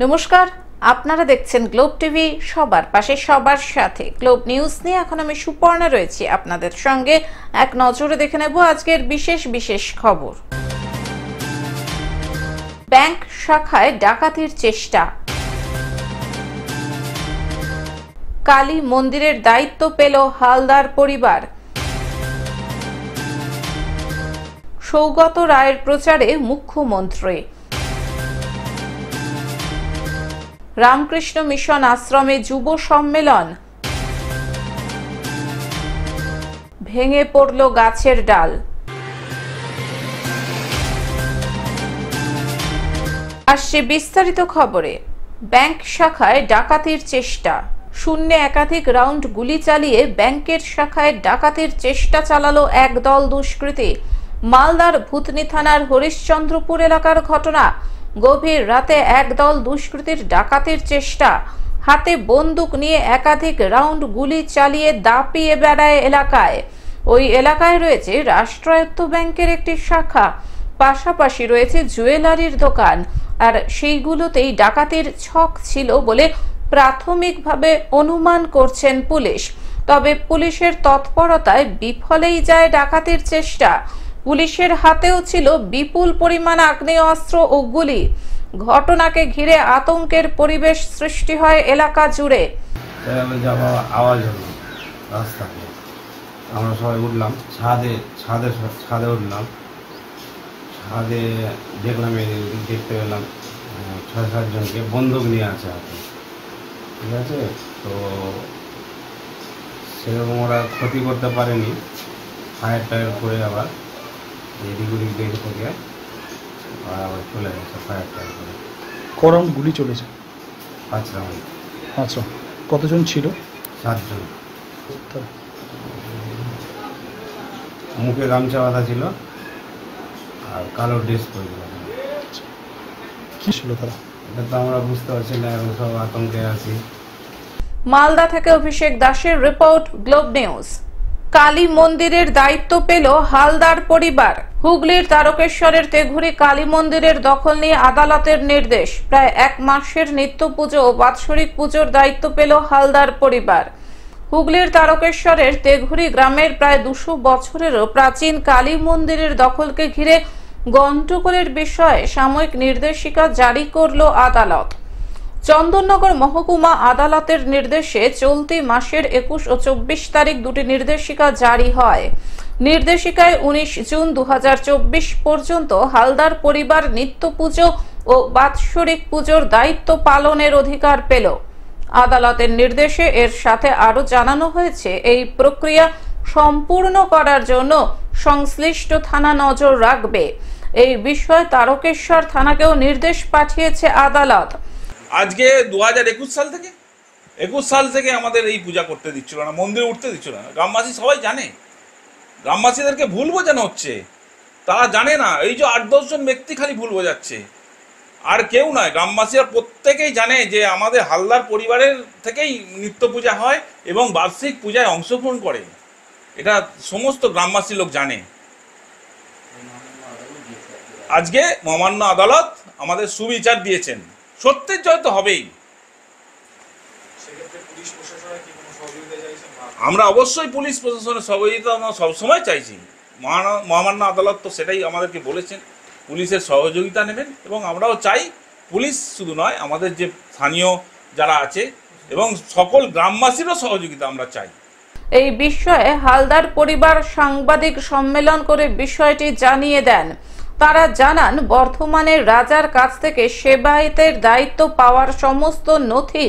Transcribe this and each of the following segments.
নমস্কার, আপনারা দেখছেন গ্লোব টিভি, সবার পাশে সবার সাথে। গ্লোব নিউজ নিয়ে এখন আমি সুপর্ণা রয়েছি আপনাদের সঙ্গে। এক নজরে দেখে নেব আজকের বিশেষ খবর। ব্যাংক শাখায় ডাকাতির চেষ্টা। কালী মন্দিরের দায়িত্ব পেল হালদার পরিবার। সৌগত রায়ের প্রচারে মুখ্যমন্ত্রী। রামকৃষ্ণ মিশন আশ্রমে যুব সম্মেলন। ভেঙে পড়ল গাছের ডাল। আসছে বিস্তারিত খবরে। ব্যাংক শাখায় ডাকাতির চেষ্টা। শূন্যে একাধিক রাউন্ড গুলি চালিয়ে ব্যাংকের শাখায় ডাকাতির চেষ্টা চালালো একদল দুষ্কৃতী। মালদার ভূতনি থানার হরিশ্চন্দ্রপুর এলাকার ঘটনা। গভীর রাতে একদল দুষ্কৃতীর ডাকাতির চেষ্টা। হাতে বন্দুক নিয়ে একাধিক রাউন্ড গুলি চালিয়ে দাপিয়ে বেড়ায় এলাকায়। ওই এলাকায় রয়েছে রাষ্ট্রায়ত্ত ব্যাংকের একটি শাখা, পাশাপাশি রয়েছে জুয়েলারির দোকান, আর সেইগুলোতেই ডাকাতির ছক ছিল বলে প্রাথমিকভাবে অনুমান করছেন পুলিশ। তবে পুলিশের তৎপরতায় বিফলেই যায় ডাকাতির চেষ্টা। পুলিশের হাতেও ছিল বিপুল পরিমাণ আগ্নেয়াস্ত্র ও গুলি। ঘটনাকে ঘিরে আতঙ্কের পরিবেশ সৃষ্টি হয় এলাকা জুড়ে। আওয়াজ হলো রাস্তাতে, আমরা সবাই উঠলাম, ছাদে উঠলাম। ছাদে দেখলাম, দেখতে পেলাম ৬-৭ জনকে বন্দুক নিয়ে আছে হাতে। ঠিক আছে, তো সেরকম ওরা ক্ষতি করতে পারেনি। ফায়ার টায়ার করে আবার এদিক ওদিক দেখে থেকে আবার চলে গেছে ফায়ার টায়ার করে। ক রাউন্ড গুলি চলেছে? 5 রাউন্ড। আচ্ছা, কতজন ছিল? 7 জন। মুখে গামছা বাঁধা ছিল আর কালো ড্রেস পরেছিল। কি ছিল তারা? এটা তো আমরা বুঝতে পারছি না, এখন সব আতঙ্কে আছি। মালদা থেকে অভিষেক দাসের রিপোর্ট, গ্লোব নিউজ। কালী মন্দিরের দায়িত্ব পেল হালদার পরিবার। হুগলির তারকেশ্বরের তেঘুরি কালী মন্দিরের দখল নিয়ে আদালতের নির্দেশ। প্রায় 1 মাসের নিত্য পুজো ও বাৎসরিক পুজোর দায়িত্ব পেল হালদার পরিবার। হুগলির তারকেশ্বরের তেঘুরি গ্রামের প্রায় 200 বছরেরও প্রাচীন কালী মন্দিরের দখলকে ঘিরে গন্ডগোলের বিষয়ে সাময়িক নির্দেশিকা জারি করল আদালত। চন্দননগর মহকুমা আদালতের নির্দেশে চলতি মাসের 21 ও 24 তারিখ দুটি নির্দেশিকা জারি হয়। নির্দেশিকায় 19 জুন 2024 পর্যন্ত হালদার পরিবার নিত্য পুজো ও বাৎসরিক পুজোর দায়িত্ব পালনের অধিকার পেল। আদালতের নির্দেশে এর সাথে আরো জানানো হয়েছে, এই প্রক্রিয়া সম্পূর্ণ করার জন্য সংশ্লিষ্ট থানা নজর রাখবে। এই বিষয়ে তারকেশ্বর থানাকেও নির্দেশ পাঠিয়েছে আদালত। আজকে 2021 সাল থেকে আমাদের এই পূজা করতে দিচ্ছিল না, মন্দিরে উঠতে দিচ্ছিল না। গ্রামবাসী সবাই জানে, গ্রামবাসীদেরকে ভুল বোঝানো হচ্ছে। তারা জানে না, এই যে 8-10 জন ব্যক্তি খালি ভুল বোঝাচ্ছে, আর কেউ নয়। গ্রামবাসীরা প্রত্যেকেই জানে যে আমাদের হালদার পরিবারের থেকেই নিত্য পূজা হয় এবং বার্ষিক পূজায় অংশগ্রহণ করে। এটা সমস্ত গ্রামবাসী লোক জানে। আজকে মহামান্য আদালত আমাদের সুবিচার দিয়েছেন, সত্যের জয় তো হবেই। আমরা অবশ্যই পুলিশ প্রশাসনের সহযোগিতা আমরা সবসময় চাইছি। মহামান্য আদালত তো সেটাই আমাদেরকে বলেছেন, পুলিশের সহযোগিতা নেবেন। এবং আমরাও চাই পুলিশ শুধু নয়, আমাদের যে স্থানীয় যারা আছে এবং সকল গ্রামবাসীরও সহযোগিতা আমরা চাই। এই বিষয়ে হালদার পরিবার সাংবাদিক সম্মেলন করে বিষয়টি জানিয়ে দেন। তারা জানান, বর্ধমানের রাজার কাছ থেকে সেবায়েতের দায়িত্ব পাওয়ার সমস্ত নথি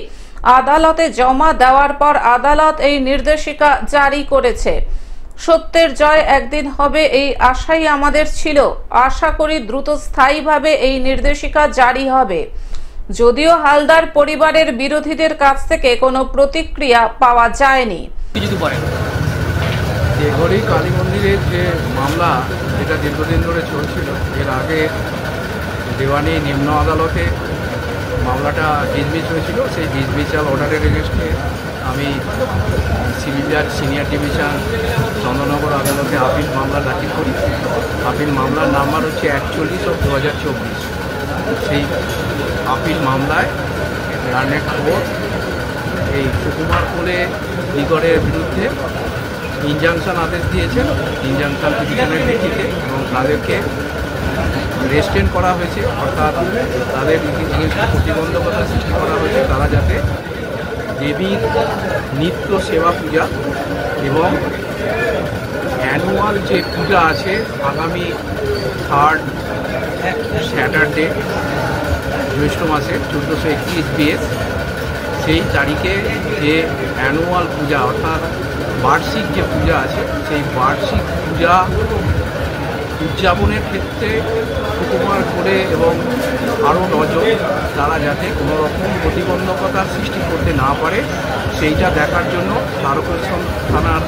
আদালতে জমা দেওয়ার পর আদালত এই নির্দেশিকা জারি করেছে। সত্যের জয় একদিন হবে, এই আশাই আমাদের ছিল। আশা করি দ্রুত স্থায়ীভাবে এই নির্দেশিকা জারি হবে। যদিও হালদার পরিবারের বিরোধীদের কাছ থেকে কোনো প্রতিক্রিয়া পাওয়া যায়নি। তেঘরি কালী মন্দিরের যে মামলা, যেটা দীর্ঘদিন ধরে চলছিল, এর আগে দেওয়ানি নিম্ন আদালতে মামলাটা ডিসমিস হয়েছিল। সেই ডিসমিসাল অর্ডারের এগেন্স্টে আমি সিভিল জাজ সিনিয়র ডিভিশন চন্দননগর আদালতে আপিল মামলা দাখিল করি। আপিল মামলার নাম্বার হচ্ছে 41/2024। সেই আপিল মামলায় লার্নেড কোর্ট এই সুকুমার কোলে দিগরের বিরুদ্ধে ইনজাংশন আদেশ দিয়েছেন, ইনজাংশন পিটিশনের ভিত্তিতে, এবং তাদেরকে রেস্টেন করা হয়েছে, অর্থাৎ তাদের এগেনস্টে প্রতিবন্ধকতা সৃষ্টি করা হয়েছে। তারা যাতে দেবীর নিত্য সেবা পূজা এবং অ্যানুয়াল যে পূজা আছে আগামী 3rd স্যাটারডে জ্যৈষ্ঠ মাসের 1431 BS, সেই তারিখে যে অ্যানুয়াল পূজা অর্থাৎ বার্ষিক যে পূজা আছে সেই বার্ষিক পূজা উদযাপনের ক্ষেত্রে সুকুমার করে এবং আরও নজন তারা যাতে কোনো রকম প্রতিবন্ধকতার সৃষ্টি করতে না পারে সেইটা দেখার জন্য তারকেশ্বর থানার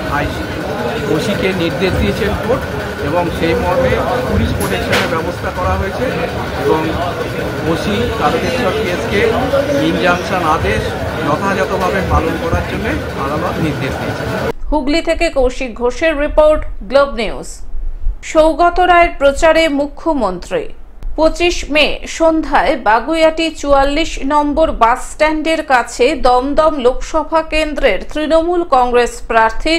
ওসিকে নির্দেশ দিয়েছেন কোর্ট, এবং সেই মর্মে পুলিশ প্রোটেকশনের ব্যবস্থা করা হয়েছে এবং ওসি তারকেশ্বর কেসকে ইনজাংশন আদেশ যথাযথভাবে পালন করার জন্য আদালত নির্দেশ দিয়েছে। হুগলি থেকে কৌশিক ঘোষের রিপোর্ট, গ্লোব নিউজ। সৌগত রায়ের প্রচারে মুখ্যমন্ত্রী। 25 মে সন্ধ্যায় বাগুইআটি 44 নম্বর বাস স্ট্যান্ডের কাছে দমদম লোকসভা কেন্দ্রের তৃণমূল কংগ্রেস প্রার্থী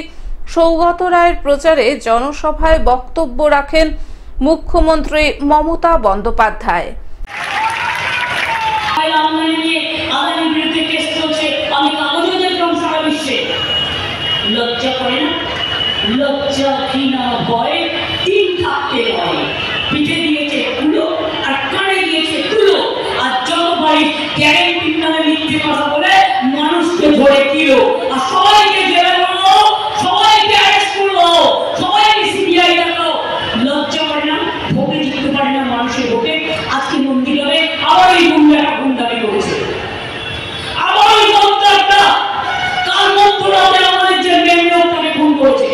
সৌগত রায়ের প্রচারে জনসভায় বক্তব্য রাখেন মুখ্যমন্ত্রী মমতা বন্দ্যোপাধ্যায়। লজ্জা ঘৃণা ভয় তিন থাকতে হয়, পিঠে দিয়েছে কুলো আর কানে দিয়েছে তুলো, আর জনবাড়ির গ্যারেন্টির নামে মিথ্যে কথা বলে মানুষকে ধরে দিল, আর সবাইকে জেলে করলো, সবাইকে অ্যারেস্ট করলো, সবাইকে সিবিআই ডাকলো। লজ্জা করে না, ভোটে জিততে পারে না মানুষের ভোটে। আজকে মন্দিরে আবার এই গুন্ডাটা গুন্ডামি করেছে, আবার ওই মন্ত্রটা কাল মন্ত্রটা আমাদের যে মেম্বারটাকে খুন করেছে,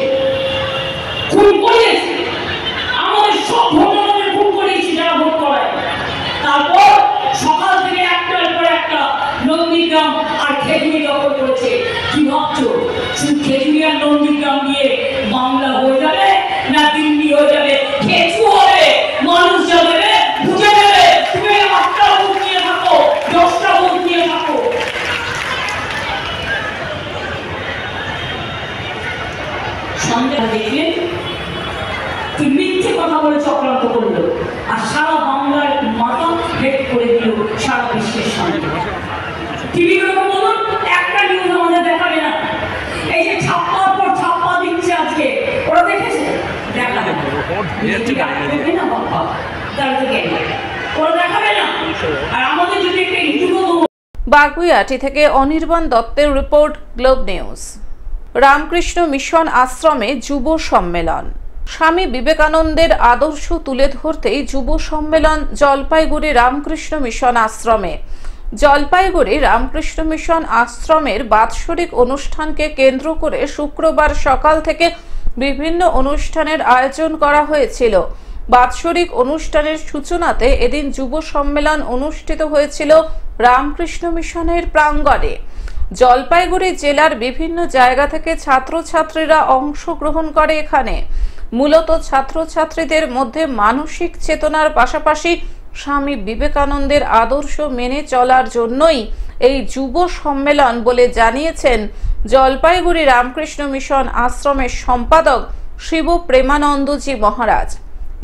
খুন করিয়েছে আমাদের সব ভোটারদের খুন করিয়েছে যারা ভোট করায়। তারপর সকাল থেকে একটার পর একটা নন্দীগ্রাম আর খেজুরি দখল করেছে। কি ভাবছো শুধু খেজুরি আর নন্দীগ্রাম দিয়ে বাংলা হয়ে যাবে না দিল্লি হয়ে যাবে? খেজু হবে, মানুষ যাবে, বুঝে যাবে। তুমি 8টা ভোট নিয়ে থাকো, 10টা ভোট নিয়ে থাকো, সন্দেহ দেখলেন তুই মিথ্যে কথা বলে চক্রান্ত করলো, আর সারা বাংলার মাথা হেট করে দিল সারা বিশ্বের সামনে। টিভিগুলোকে বলুন একটা নিউজ আমাদের দেখাবে না। এই যে ছাপ্পার পর ছাপ্পা দিচ্ছে আজকে, ওরা দেখেছে? দেখাবে না বাবা, ওরা দেখাবে না। আর আমাদের যদি একটা ইউটিউব। বাগুইআটি থেকে অনির্বাণ দত্তের report, globe news. Ramakrishna mission আশ্রমে যুব সম্মেলন। স্বামী বিবেকানন্দের আদর্শ তুলে ধরতেই যুব সম্মেলন জলপাইগুড়ি রামকৃষ্ণ মিশন আশ্রমে। জলপাইগুড়ি রামকৃষ্ণ মিশন আশ্রমের বাৎসরিক অনুষ্ঠানকে কেন্দ্র করে শুক্রবার সকাল থেকে বিভিন্ন অনুষ্ঠানের আয়োজন করা হয়েছিল। বাৎসরিক অনুষ্ঠানের সূচনাতে এদিন যুব সম্মেলন অনুষ্ঠিত হয়েছিল রামকৃষ্ণ মিশনের প্রাঙ্গণে। জলপাইগুড়ি জেলার বিভিন্ন জায়গা থেকে ছাত্রছাত্রীরা অংশগ্রহণ করে এখানে। মূলত ছাত্রছাত্রীদের মধ্যে মানসিক চেতনার পাশাপাশি স্বামী বিবেকানন্দের আদর্শ মেনে চলার জন্যই এই যুব সম্মেলন বলে জানিয়েছেন জলপাইগুড়ি রামকৃষ্ণ মিশন আশ্রমের সম্পাদক শিব প্রেমানন্দজি মহারাজ।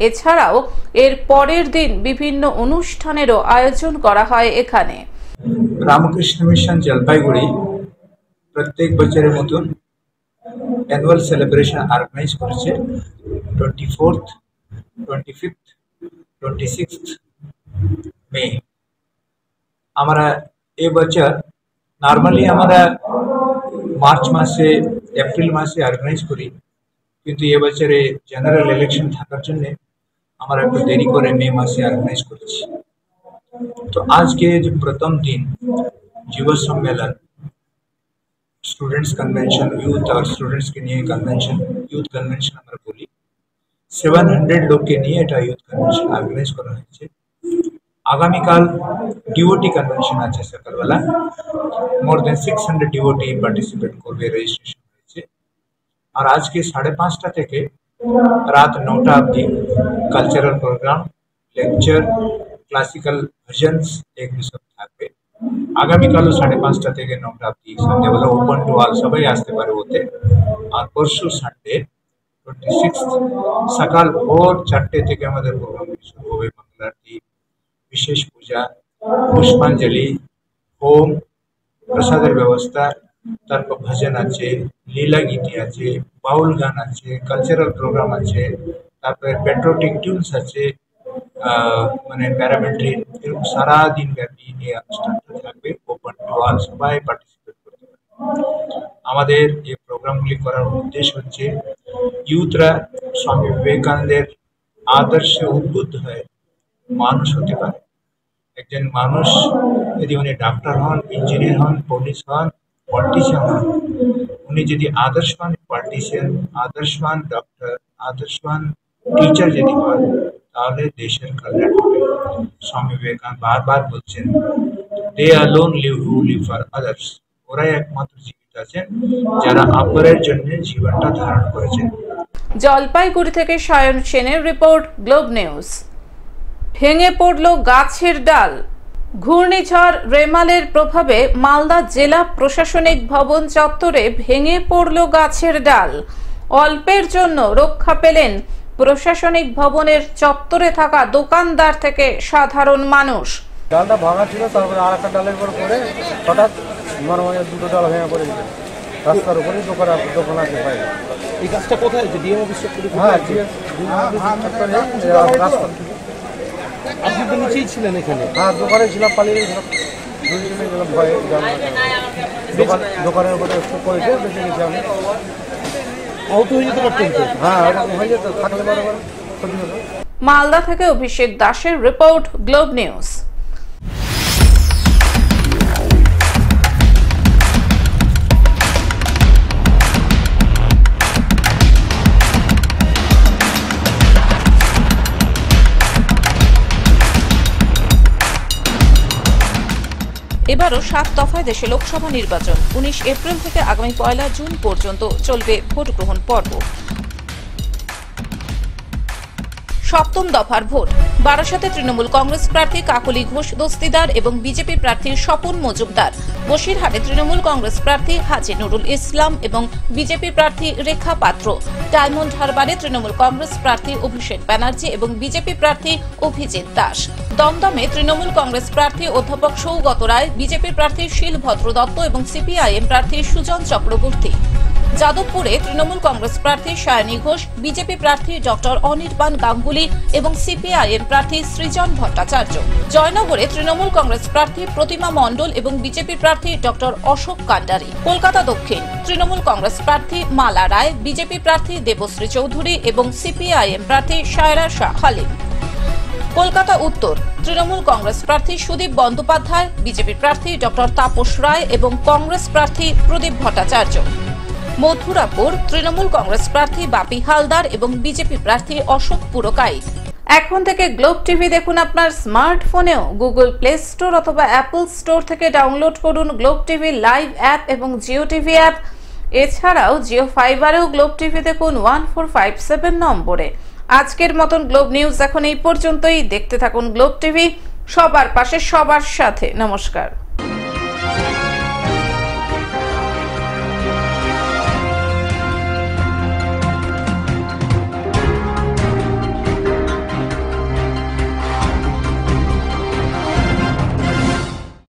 এছাড়াও এর পরের দিন বিভিন্ন অনুষ্ঠানেরও আয়োজন করা হয় এখানে। রামকৃষ্ণ মিশন জলপাইগুড়ি প্রত্যেক বছরের মতন অ্যানুয়াল সেলিব্রেশন অর্গানাইজ করেছে 24th, 25th, 26th মে। আমরা এবছর নর্মালি আমরা মার্চ মাসে এপ্রিল মাসে অর্গানাইজ করি, কিন্তু এবছরে জেনারেল ইলেকশন থাকার জন্য আমরা একটু দেরি করে মে মাসে অর্গানাইজ করেছি। তো আজকে যে প্রথম দিন যুব সম্মেলন, স্টুডেন্টস কনভেনশন, यूथ और स्टूडेंट्स के लिए कन्वेंशन, यूथ कन्वेंशन আমরা বলি। 700 লোককে নিয়ে এটা यूथ कन्वेंशन অর্গানাইজ করা হয়েছে। আগামীকাল ডিওটি কনভেনশন আছে সকালবেলা, মোর দেন 600 ডিওটি পার্টিসিপেট করবে, রেজিস্ট্রেশন হয়েছে। আর আজকে 5:30টা থেকে রাত 9টা অবধি cultural programme, lecture, classical bhajans এগুলো সব থাকবে। আগামীকালও 5:30 থেকে 9টা অবধি সন্ধ্যাবেলা ওপেন টু অল, সবাই আসতে পারে ওতে। আর পরশু সানডে 26 সকাল ভোর 4টে থেকে আমাদের প্রোগ্রাম শুরু হবে। মঙ্গল আরতি, বিশেষ পূজা, পুষ্পাঞ্জলি, হোম, প্রসাদের ব্যবস্থা, তারপর ভজন আছে, লীলা গীতি আছে, বাউল গান আছে, কালচারাল প্রোগ্রাম আছে, তারপরে পেট্রোটিক টিউনস আছে, মানে প্যারামিলিটারি, এরকম সারাদিন ব্যাপী এই অনুষ্ঠানটা থাকবে। ওপেন টু অল, সবাই পার্টিসিপেট করতে পারে। আমাদের এই প্রোগ্রামগুলি করার উদ্দেশ্য হচ্ছে ইউথরা স্বামী বিবেকানন্দের আদর্শে উদ্বুদ্ধ হয়ে মানুষ হতে পারে। একজন মানুষ যদি উনি ডাক্তার হন, ইঞ্জিনিয়ার হন, পুলিশ হন, পলিটিশিয়ান হন, উনি যদি আদর্শবান পলিটিশিয়ান, আদর্শবান ডক্টর, আদর্শবান টিচার যদি হন, তাহলে দেশের কল্যাণ হবে। স্বামী বিবেকানন্দ বারবার বলছেন, they alone live who live for others. ওরাই একমাত্র জীবিত আছেন যারা অপরের জন্য জীবনটা ধারণ করেছেন। জলপাইগুড়ি থেকে সায়ন সেনের রিপোর্ট, গ্লোব নিউজ। ভেঙে পড়ল গাছের ডাল। ঘূর্ণিঝড় রেমালের প্রভাবে মালদা জেলা প্রশাসনিক ভবন চত্বরে ভেঙে পড়ল গাছের ডাল। অল্পের জন্য রক্ষা পেলেন প্রশাসনিক ভবনের চত্বরে থাকা দোকানদার থেকে সাধারণ মানুষ। ডালটা ভাঙা ছিল, তারপরে আর একটা ডালের উপর পড়ে হঠাৎ মানে দুটো ডাল ভেঙে পড়ে গেছে রাস্তার উপরে। দোকান আছে ভাই। এই গাছটা কোথায় হয়েছে? ডিএম অফিস থেকে? হ্যাঁ, আপনি তো নিচেই ছিলেন এখানে? হ্যাঁ, দোকানে ছিলাম, পালিয়ে গেছিলাম ভয়ে। দোকানের উপরে পড়েছে, বেঁচে গেছি আমি। আহত হয়ে যেতে পারতেন তো? হ্যাঁ, ওরকম হয়ে যেত, থাকলে বড় ক্ষতি হতো। মালদা থেকে অভিষেক দাসের রিপোর্ট, গ্লোব নিউজ। এবারও 7 দফায় দেশে লোকসভা নির্বাচন। 19 এপ্রিল থেকে আগামী 1 জুন পর্যন্ত চলবে ভোট গ্রহণ পর্ব। সপ্তম দফার ভোট। বারাসাতে তৃণমূল কংগ্রেস প্রার্থী কাকলি ঘোষ দস্তিদার এবং বিজেপি প্রার্থী স্বপন মজুমদার। বসিরহাটে তৃণমূল কংগ্রেস প্রার্থী হাজি নুরুল ইসলাম এবং বিজেপি প্রার্থী রেখা পাত্র। ডায়মন্ড হারবারে তৃণমূল কংগ্রেস প্রার্থী অভিষেক ব্যানার্জি এবং বিজেপি প্রার্থী অভিজিৎ দাস। দমদমে তৃণমূল কংগ্রেস প্রার্থী অধ্যাপক সৌগত রায়, বিজেপি প্রার্থী শিলভদ্র দত্ত এবং সিপিআইএম প্রার্থী সুজন চক্রবর্তী। যাদবপুরে তৃণমূল কংগ্রেস প্রার্থী সায়নী ঘোষ, বিজেপি প্রার্থী ডক্টর অনির্বাণ গাঙ্গুলি এবং সিপিআইএম প্রার্থী সৃজন ভট্টাচার্য। জয়নগরে তৃণমূল কংগ্রেস প্রার্থী প্রতিমা মণ্ডল এবং বিজেপি প্রার্থী ডক্টর অশোক কান্ডারি। কলকাতা দক্ষিণ তৃণমূল কংগ্রেস প্রার্থী মালা রায়, বিজেপি প্রার্থী দেবশ্রী চৌধুরী এবং সিপিআইএম প্রার্থী সায়রা শাহ হালিম। কলকাতা উত্তর তৃণমূল কংগ্রেস প্রার্থী সুদীপ বন্দ্যোপাধ্যায়, বিজেপি প্রার্থী ডক্টর তাপস রায় এবং কংগ্রেস প্রার্থী প্রদীপ ভট্টাচার্য। মথুরাপুর তৃণমূল কংগ্রেস প্রার্থী বাপি হালদার এবং বিজেপি প্রার্থী অশোক পুরকাইত। এখন থেকে গ্লোব টিভি দেখুন আপনার স্মার্টফোনেও। গুগল প্লে স্টোর অথবা অ্যাপল স্টোর থেকে ডাউনলোড করুন গ্লোব টিভি লাইভ অ্যাপ এবং জিও টিভি অ্যাপ। এছাড়াও জিও ফাইবারেও গ্লোব টিভি দেখুন 1457 নম্বরে। আজকের মতন গ্লোব নিউজ এখন এই পর্যন্তই। দেখতে থাকুন গ্লোব টিভি, সবার পাশে সবার সাথে। নমস্কার।